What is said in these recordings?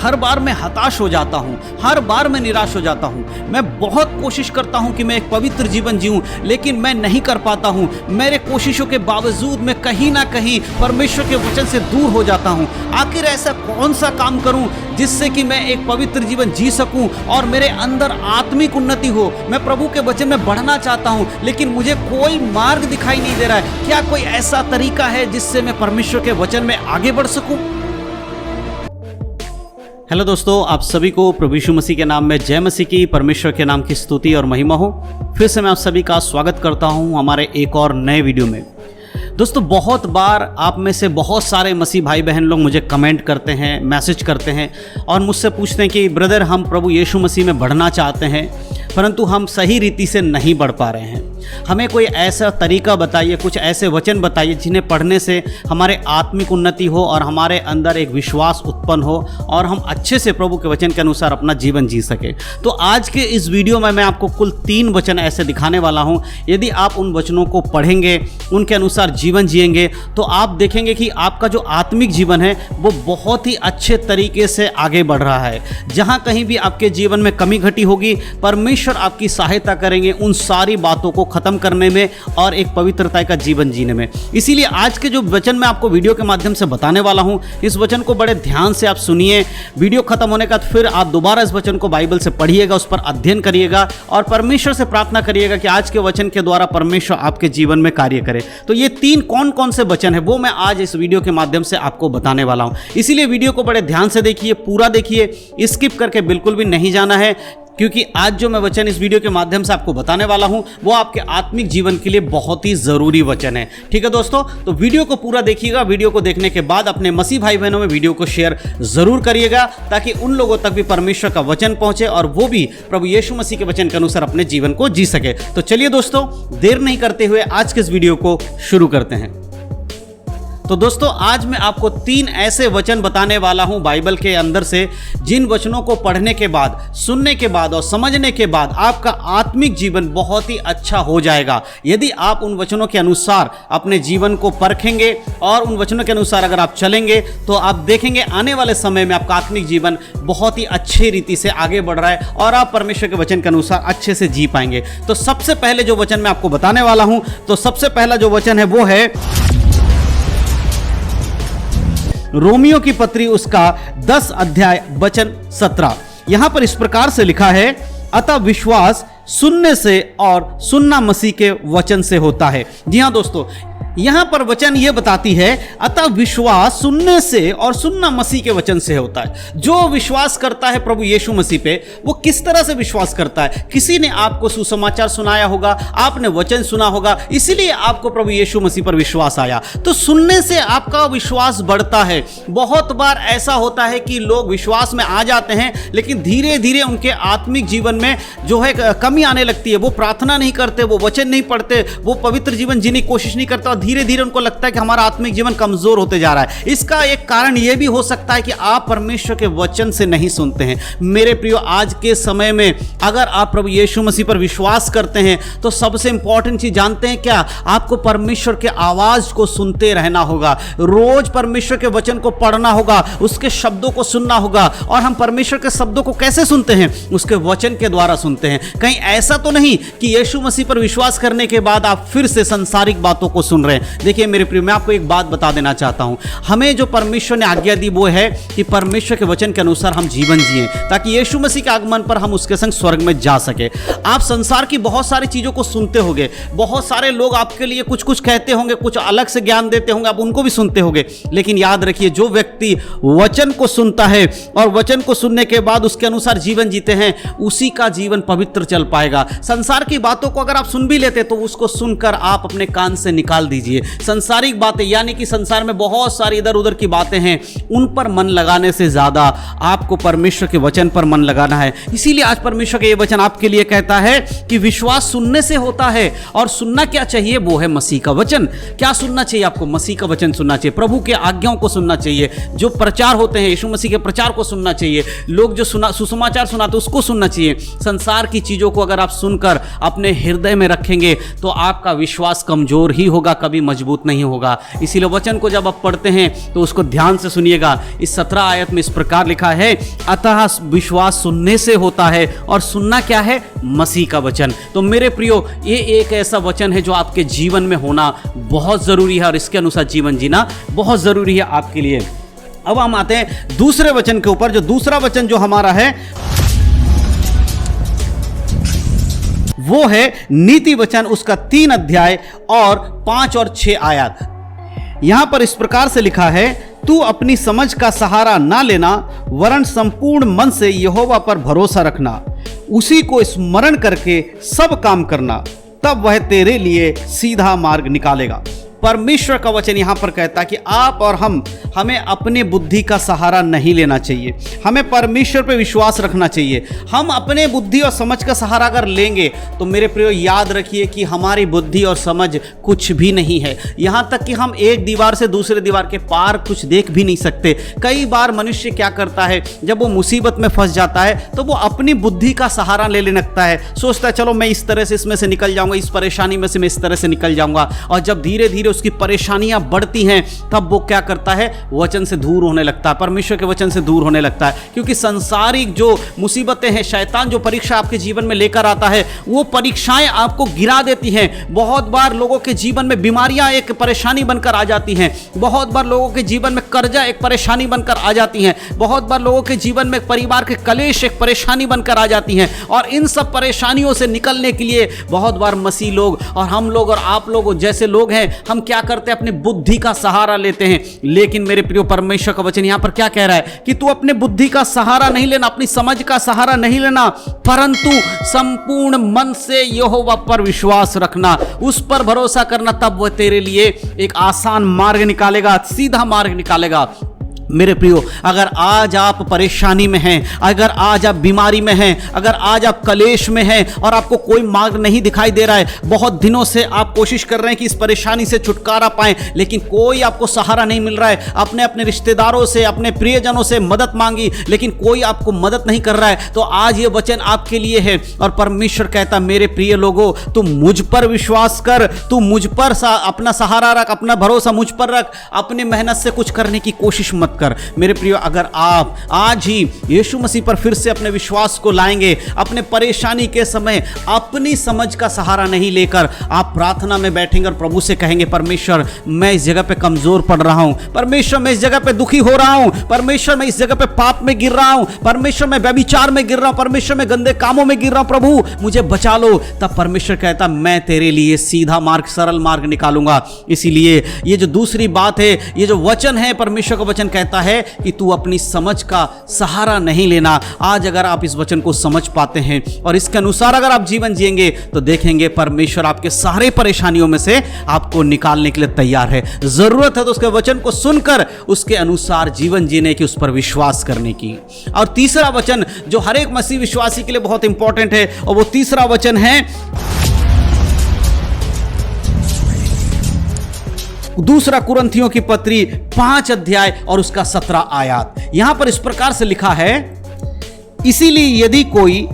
हर बार मैं हताश हो जाता हूँ, हर बार मैं निराश हो जाता हूँ। मैं बहुत कोशिश करता हूँ कि मैं एक पवित्र जीवन जीऊँ, लेकिन मैं नहीं कर पाता हूँ। मेरे कोशिशों के बावजूद मैं कहीं ना कहीं परमेश्वर के वचन से दूर हो जाता हूँ। आखिर ऐसा कौन सा काम करूँ जिससे कि मैं एक पवित्र जीवन जी सकूँ और मेरे अंदर आत्मिक उन्नति हो। मैं प्रभु के वचन में बढ़ना चाहता हूँ, लेकिन मुझे कोई मार्ग दिखाई नहीं दे रहा है। क्या कोई ऐसा तरीका है जिससे मैं परमेश्वर के वचन में आगे बढ़ सकूं? हेलो दोस्तों, आप सभी को प्रभु यीशु मसीह के नाम में जय मसीह की, परमेश्वर के नाम की स्तुति और महिमा हो। फिर से मैं आप सभी का स्वागत करता हूं हमारे एक और नए वीडियो में। दोस्तों, बहुत बार आप में से बहुत सारे मसीह भाई बहन लोग मुझे कमेंट करते हैं, मैसेज करते हैं और मुझसे पूछते हैं कि ब्रदर, हम प्रभु यीशु मसीह में बढ़ना चाहते हैं परंतु हम सही रीति से नहीं बढ़ पा रहे हैं। हमें कोई ऐसा तरीका बताइए, कुछ ऐसे वचन बताइए जिन्हें पढ़ने से हमारे आत्मिक उन्नति हो और हमारे अंदर एक विश्वास उत्पन्न हो और हम अच्छे से प्रभु के वचन के अनुसार अपना जीवन जी सके। तो आज के इस वीडियो में मैं आपको कुल 3 वचन ऐसे दिखाने वाला हूं। यदि आप उन वचनों को पढ़ेंगे, उनके अनुसार जीवन जिएंगे, तो आप देखेंगे कि आपका जो आत्मिक जीवन है वो बहुत ही अच्छे तरीके से आगे बढ़ रहा है। जहां कहीं भी आपके जीवन में कमी घटी होगी, परमेश्वर आपकी सहायता करेंगे उन सारी बातों को खत्म करने में और एक पवित्रता का जीवन जीने में। इसीलिए आज के जो वचन मैं आपको वीडियो के माध्यम से बताने वाला हूं, इस वचन को बड़े ध्यान से आप सुनिए। वीडियो खत्म होने का फिर आप दोबारा इस वचन को बाइबल से पढ़िएगा, उस पर अध्ययन करिएगा और परमेश्वर से प्रार्थना करिएगा कि आज के वचन के द्वारा परमेश्वर आपके जीवन में कार्य करे। तो ये 3 कौन कौन से वचन है वो मैं आज इस वीडियो के माध्यम से आपको बताने वाला हूं। इसीलिए वीडियो को बड़े ध्यान से देखिए, पूरा देखिए, स्किप करके बिल्कुल भी नहीं जाना है, क्योंकि आज जो मैं वचन इस वीडियो के माध्यम से आपको बताने वाला हूं वो आपके आत्मिक जीवन के लिए बहुत ही जरूरी वचन है। ठीक है दोस्तों, तो वीडियो को पूरा देखिएगा। वीडियो को देखने के बाद अपने मसीह भाई बहनों में वीडियो को शेयर जरूर करिएगा, ताकि उन लोगों तक भी परमेश्वर का वचन पहुंचे और वो भी प्रभु यीशु मसीह के वचन के अनुसार अपने जीवन को जी सके। तो चलिए दोस्तों, देर नहीं करते हुए आज के इस वीडियो को शुरू करते हैं। तो दोस्तों, आज मैं आपको 3 ऐसे वचन बताने वाला हूं बाइबल के अंदर से, जिन वचनों को पढ़ने के बाद, सुनने के बाद और समझने के बाद आपका आत्मिक जीवन बहुत ही अच्छा हो जाएगा। यदि आप उन वचनों के अनुसार अपने जीवन को परखेंगे और उन वचनों के अनुसार अगर आप चलेंगे, तो आप देखेंगे आने वाले समय में आपका आत्मिक जीवन बहुत ही अच्छी रीति से आगे बढ़ रहा है और आप परमेश्वर के वचन के अनुसार अच्छे से जी पाएंगे। तो सबसे पहले जो वचन मैं आपको बताने वाला हूं, तो सबसे पहला जो वचन है वो है रोमियो की पत्री, उसका 10 अध्याय वचन 17। यहां पर इस प्रकार से लिखा है, अतः विश्वास सुनने से और सुनना मसीह के वचन से होता है। जी हां दोस्तों, यहां पर वचन यह बताती है, अतः विश्वास सुनने से और सुनना मसीह के वचन से होता है। जो विश्वास करता है प्रभु यीशु मसीह पे, वो किस तरह से विश्वास करता है? किसी ने आपको सुसमाचार सुनाया होगा, आपने वचन सुना होगा, इसीलिए आपको प्रभु यीशु मसीह पर विश्वास आया। तो सुनने से आपका विश्वास बढ़ता है। बहुत बार ऐसा होता है कि लोग विश्वास में आ जाते हैं, लेकिन धीरे धीरे उनके आत्मिक जीवन में जो है कमी आने लगती है। वो प्रार्थना नहीं करते, वो वचन नहीं पढ़ते, वो पवित्र जीवन जीने की कोशिश नहीं करता, धीरे धीरे उनको लगता है कि हमारा आत्मिक जीवन कमजोर होते जा रहा है। इसका एक कारण यह भी हो सकता है कि आप परमेश्वर के वचन से नहीं सुनते हैं। मेरे प्रियो, आज के समय में अगर आप प्रभु यीशु मसीह पर विश्वास करते हैं, तो सबसे इंपॉर्टेंट चीज जानते हैं क्या? आपको परमेश्वर के आवाज को सुनते रहना होगा। रोज परमेश्वर के वचन को पढ़ना होगा, उसके शब्दों को सुनना होगा। और हम परमेश्वर के शब्दों को कैसे सुनते हैं? उसके वचन के द्वारा सुनते हैं। कहीं ऐसा तो नहीं कि यीशु मसीह पर विश्वास करने के बाद आप फिर से सांसारिक बातों को सुन रहे हैं। देखिए मेरे प्रिय, मैं आपको एक बात बता देना चाहता हूं। हमें जो परमेश्वर ने आज्ञा दी वो है कि परमेश्वर के वचन के अनुसार हम जीवन जिएं, ताकि यीशु मसीह के आगमन पर हम उसके संग स्वर्ग में जा सके। आप संसार की बहुत सारी चीजों को सुनते होंगे, बहुत सारे लोग आपके लिए कुछ कुछ कहते होंगे, कुछ अलग से ज्ञान देते होंगे, आप उनको भी सुनते होंगे। लेकिन याद रखिए, जो व्यक्ति वचन को सुनता है और वचन को सुनने के बाद उसके अनुसार जीवन जीते हैं, उसी का जीवन पवित्र चल पाएगा। संसार की बातों को अगर आप सुन भी लेते तो उसको सुनकर आप अपने कान से निकाल दीजिए। संसारिक बातें, यानी कि संसार में बहुत सारी इधर उधर की बातें हैं, उन पर मन लगाने से ज्यादा आपको परमेश्वर के वचन पर मन लगाना है। इसीलिए आज परमेश्वर का ये वचन आपके लिए कहता है कि विश्वास सुनने से होता है, और सुनना क्या चाहिए? वो है मसीह का वचन। क्या सुनना चाहिए आपको? मसीह का वचन सुनना चाहिए, प्रभु के आज्ञाओं को सुनना चाहिए, जो प्रचार होते हैं यीशु मसीह के प्रचार को सुनना चाहिए, लोग जो सुसमाचार सुनाते उसको सुनना चाहिए। संसार की चीजों को अगर आप सुनकर अपने हृदय में रखेंगे तो आपका विश्वास कमजोर ही होगा, कभी मजबूत नहीं होगा। इसीलिए वचन को जब आप पढ़ते हैं तो उसको ध्यान से सुनिएगा। इस 17 आयत में इस प्रकार लिखा है, अतः विश्वास सुनने से होता है, और सुनना क्या है? मसीह का वचन। तो मेरे प्रियो, ये एक ऐसा वचन है जो आपके जीवन में होना बहुत जरूरी है और इसके अनुसार जीवन जीना बहुत जरूरी है आपके लिए। अब हम आते हैं दूसरे वचन के ऊपर। जो दूसरा वचन जो हमारा है वो है नीति वचन, उसका 3 अध्याय और 5 और 6 आयत। यहां पर इस प्रकार से लिखा है, तू अपनी समझ का सहारा ना लेना, वरन संपूर्ण मन से यहोवा पर भरोसा रखना, उसी को स्मरण करके सब काम करना, तब वह तेरे लिए सीधा मार्ग निकालेगा। परमेश्वर का वचन यहां पर कहता है कि आप और हमें अपने बुद्धि का सहारा नहीं लेना चाहिए, हमें परमेश्वर पे विश्वास रखना चाहिए। हम अपने बुद्धि और समझ का सहारा अगर लेंगे तो मेरे प्रियो याद रखिए कि हमारी बुद्धि और समझ कुछ भी नहीं है। यहां तक कि हम एक दीवार से दूसरे दीवार के पार कुछ देख भी नहीं सकते। कई बार मनुष्य क्या करता है, जब वो मुसीबत में फंस जाता है तो वो अपनी बुद्धि का सहारा ले लेने लगता है, सोचता है चलो मैं इस तरह से इसमें से निकल जाऊंगा, इस परेशानी में से मैं इस तरह से निकल जाऊंगा। और जब धीरे धीरे उसकी परेशानियां बढ़ती हैं तब वो क्या करता है? वचन से दूर होने लगता है, परमेश्वर के वचन से दूर होने लगता है। क्योंकि संसारिक जो मुसीबतें हैं, शैतान जो परीक्षा आपके जीवन में लेकर आता है, वो परीक्षाएं आपको गिरा देती हैं। बहुत बार लोगों के जीवन में बीमारियां एक परेशानी बनकर आ जाती हैं, बहुत बार लोगों के जीवन में कर्जा एक परेशानी बनकर आ जाती हैं, बहुत बार लोगों के जीवन में परिवार के कलेश एक परेशानी बनकर आ जाती हैं। और इन सब परेशानियों से निकलने के लिए बहुत बार मसीह लोग और हम लोग और आप लोग जैसे लोग हैं, हम क्या करते हैं? अपनी बुद्धि का सहारा लेते हैं। लेकिन मेरे प्रियो, परमेश्वर का वचन यहां पर क्या कह रहा है कि तू अपने बुद्धि का सहारा नहीं लेना, अपनी समझ का सहारा नहीं लेना, परंतु संपूर्ण मन से यहोवा पर विश्वास रखना, उस पर भरोसा करना, तब वह तेरे लिए एक आसान मार्ग निकालेगा, सीधा मार्ग निकालेगा। मेरे प्रियो, अगर आज आप परेशानी में हैं, अगर आज आप बीमारी में हैं, अगर आज आप कलेश में हैं और आपको कोई मार्ग नहीं दिखाई दे रहा है, बहुत दिनों से आप कोशिश कर रहे हैं कि इस परेशानी से छुटकारा पाएं, लेकिन कोई आपको सहारा नहीं मिल रहा है, अपने अपने रिश्तेदारों से, अपने प्रियजनों से मदद मांगी, लेकिन कोई आपको मदद नहीं कर रहा है, तो आज ये वचन आपके लिए है। और परमेश्वर कहता, मेरे प्रिय लोगों, तुम मुझ पर विश्वास कर, तू मुझ पर अपना सहारा रख, अपना भरोसा मुझ पर रख, अपनी मेहनत से कुछ करने की कोशिश मत कर। मेरे प्रियो, अगर आप आज ही यीशु मसीह पर फिर से अपने विश्वास को लाएंगे, अपने परेशानी के समय अपनी समझ का सहारा नहीं लेकर आप प्रार्थना में बैठेंगे और प्रभु से कहेंगे, परमेश्वर मैं इस जगह पे कमजोर पड़ रहा हूं, परमेश्वर मैं इस जगह पे दुखी हो रहा हूं, परमेश्वर मैं इस जगह पे पाप में गिर रहा हूं, परमेश्वर मैं व्यभिचार में गिर रहा हूं, परमेश्वर मैं गंदे कामों में गिर रहा हूं, प्रभु मुझे बचा लो। तब परमेश्वर कहता, मैं तेरे लिए सीधा मार्ग, सरल मार्ग निकालूंगा। इसीलिए ये जो दूसरी बात है, ये जो वचन है, परमेश्वर का वचन कहता है कि तू अपनी समझ का सहारा नहीं लेना। आज अगर आप इस वचन को समझ पाते हैं और इसके अनुसार अगर आप जीवन जिएंगे तो देखेंगे परमेश्वर आपके सारे परेशानियों में से आपको निकालने के लिए तैयार है। जरूरत है तो उसके वचन को सुनकर उसके अनुसार जीवन जीने की, उस पर विश्वास करने की। और तीसरा वचन जो हर एक मसीह विश्वासी के लिए बहुत इंपॉर्टेंट है, और वो तीसरा वचन है दूसरा कुरिन्थियों की पत्री 5 अध्याय और उसका 17 आयत। यहां पर इस प्रकार से लिखा है, इसीलिए यदि कोई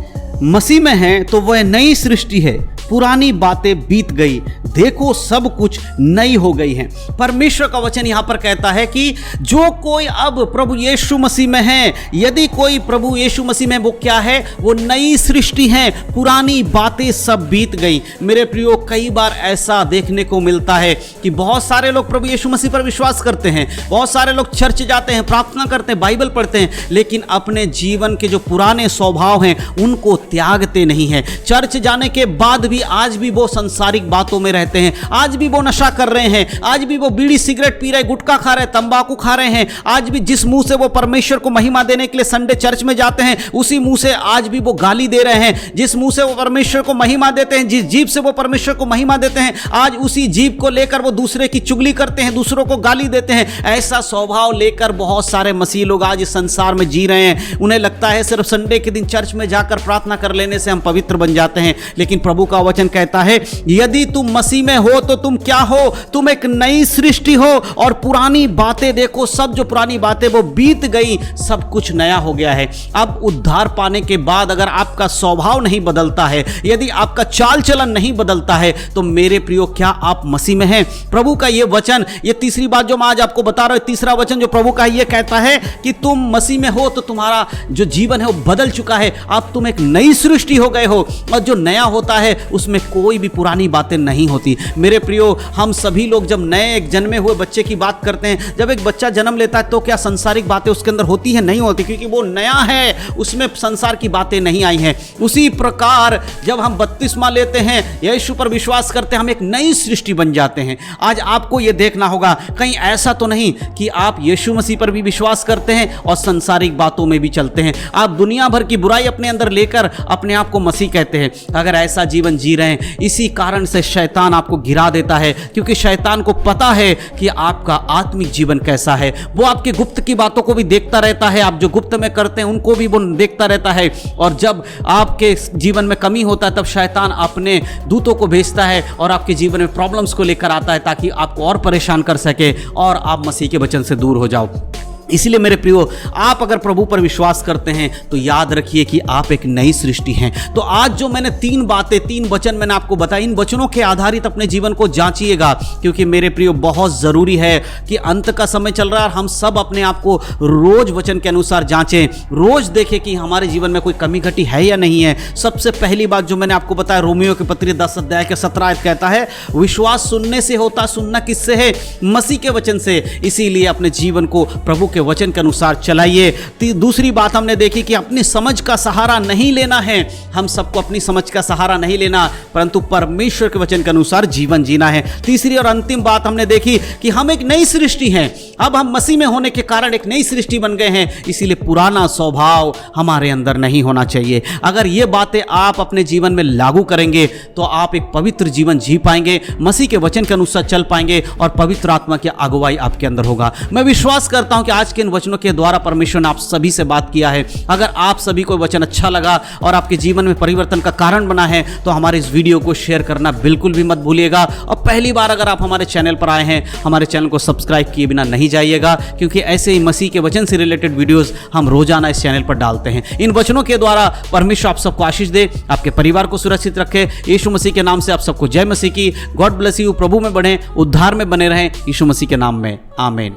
मसीह में है तो वह नई सृष्टि है, पुरानी बातें बीत गई, देखो सब कुछ नई हो गई हैं। परमेश्वर का वचन यहां पर कहता है कि जो कोई अब प्रभु यीशु मसीह में है, यदि कोई प्रभु यीशु मसीह में, वो क्या है? वो नई सृष्टि है, पुरानी बातें सब बीत गई। मेरे प्रियो, कई बार ऐसा देखने को मिलता है कि बहुत सारे लोग प्रभु यीशु मसीह पर विश्वास करते हैं, बहुत सारे लोग चर्च जाते हैं, प्रार्थना करते हैं, बाइबल पढ़ते हैं, लेकिन अपने जीवन के जो पुराने स्वभाव हैं उनको त्यागते नहीं हैं। चर्च जाने के बाद भी आज भी वो संसारिक बातों में रहते हैं, आज भी वो नशा कर रहे हैं, आज भी वो बीड़ी सिगरेट पी रहे, गुटखा खा रहे, तंबाकू खा रहे हैं, आज भी जिस मुंह से वो परमेश्वर को महिमा देने के लिए संडे चर्च में जाते हैं, उसी मुंह से आज भी वो गाली दे रहे हैं। जिस मुंह से वो परमेश्वर को महिमा देते हैं, जिस जीभ से वो परमेश्वर को महिमा देते हैं, आज उसी जीभ को लेकर वो दूसरे की चुगली करते हैं, दूसरों को गाली देते हैं। ऐसा स्वभाव लेकर बहुत सारे मसीह लोग आज इस संसार में जी रहे हैं। उन्हें लगता है सिर्फ संडे के दिन चर्च में जाकर प्रार्थना कर लेने से हम पवित्र बन जाते हैं, लेकिन प्रभु का वचन कहता है, यदि तुम मसीह में हो तो तुम क्या हो? तुम एक नई सृष्टि हो और पुरानी बातें देखो, सब जो पुरानी बातें वो बीत गई, सब कुछ नया हो गया है। अब उद्धार पाने के बाद अगर आपका स्वभाव नहीं बदलता है, यदि आपका चाल चलन नहीं बदलता है, तो मेरे प्रियो क्या आप मसीह में हैं? प्रभु का यह वचन, ये तीसरी बात जो मैं आज आपको बता रहा हूं, तीसरा वचन जो प्रभु का यह कहता है कि तुम मसीह में हो तो तुम्हारा जो जीवन है वो बदल चुका है। अब तुम एक नई सृष्टि हो गए हो और जो नया होता है उसमें कोई भी पुरानी बातें नहीं होती। मेरे प्रियो, हम सभी लोग जब नए एक जन्मे हुए बच्चे की बात करते हैं, जब एक बच्चा जन्म लेता है तो क्या संसारिक बातें उसके अंदर होती है? नहीं होती, क्योंकि वो नया है, उसमें संसार की बातें नहीं आई हैं। उसी प्रकार जब हम बपतिस्मा लेते हैं, यीशु पर विश्वास करते हैं, हम एक नई सृष्टि बन जाते हैं। आज आपको यह देखना होगा, कहीं ऐसा तो नहीं कि आप यीशु मसीह पर भी विश्वास करते हैं और संसारिक बातों में भी चलते हैं। आप दुनिया भर की बुराई अपने अंदर लेकर अपने आप को मसीह कहते हैं। अगर ऐसा जीवन जी रहे हैं, इसी कारण से शैतान आपको गिरा देता है, क्योंकि शैतान को पता है कि आपका आत्मिक जीवन कैसा है। वो आपके गुप्त की बातों को भी देखता रहता है, आप जो गुप्त में करते हैं उनको भी वो देखता रहता है। और जब आपके जीवन में कमी होता है तब शैतान अपने दूतों को भेजता है और आपके जीवन में प्रॉब्लम्स को लेकर आता है, ताकि आपको और परेशान कर सके और आप मसीह के वचन से दूर हो जाओ। इसलिए मेरे प्रियो, आप अगर प्रभु पर विश्वास करते हैं तो याद रखिए कि आप एक नई सृष्टि हैं। तो आज जो मैंने तीन बातें, तीन वचन मैंने आपको बताए, इन वचनों के आधारित अपने जीवन को जांचिएगा, क्योंकि मेरे प्रियो बहुत ज़रूरी है कि अंत का समय चल रहा है और हम सब अपने आप को रोज वचन के अनुसार जांचें, रोज देखें कि हमारे जीवन में कोई कमी घटी है या नहीं है। सबसे पहली बात जो मैंने आपको बताया, रोमियो के पत्री 10 अध्याय के 17 आयत कहता है, विश्वास सुनने से होता, सुनना किससे है? मसीह के वचन से। इसीलिए अपने जीवन को प्रभु के वचन के अनुसार चलाइए। दूसरी बात हमने देखी कि अपनी समझ का सहारा नहीं लेना है। हम सबको अपनी समझ का सहारा नहीं लेना, परंतु परमेश्वर के वचन के अनुसार जीवन जीना है। तीसरी और अंतिम बात हमने देखी कि हम एक नई सृष्टि हैं। अब हम मसीह में होने के कारण एक नई सृष्टि बन गए हैं, इसीलिए पुराना स्वभाव हमारे अंदर नहीं होना चाहिए। अगर ये बातें आप अपने जीवन में लागू करेंगे तो आप एक पवित्र जीवन जी पाएंगे, मसीह के वचन के अनुसार चल पाएंगे और पवित्र आत्मा की अगुवाई आपके अंदर होगा। मैं विश्वास करता हूं कि आज के इन वचनों के द्वारा परमेश्वर ने आप सभी से बात किया है। अगर आप सभी को वचन अच्छा लगा और आपके जीवन में परिवर्तन का कारण बना है तो हमारे इस वीडियो को शेयर करना बिल्कुल भी मत भूलिएगा। और पहली बार अगर आप हमारे चैनल पर आए हैं, हमारे चैनल को सब्सक्राइब किए बिना नहीं जाइएगा, क्योंकि ऐसे ही मसीह के वचन से रिलेटेड वीडियोस हम रोजाना इस चैनल पर डालते हैं। इन वचनों के द्वारा परमेश्वर आप सबको आशीष दे, आपके परिवार को सुरक्षित रखे। यीशु मसीह के नाम से आप सबको जय मसीह की। God bless you. प्रभु में बढ़ें, उद्धार में बने रहें, यीशु मसीह के नाम में, आमीन।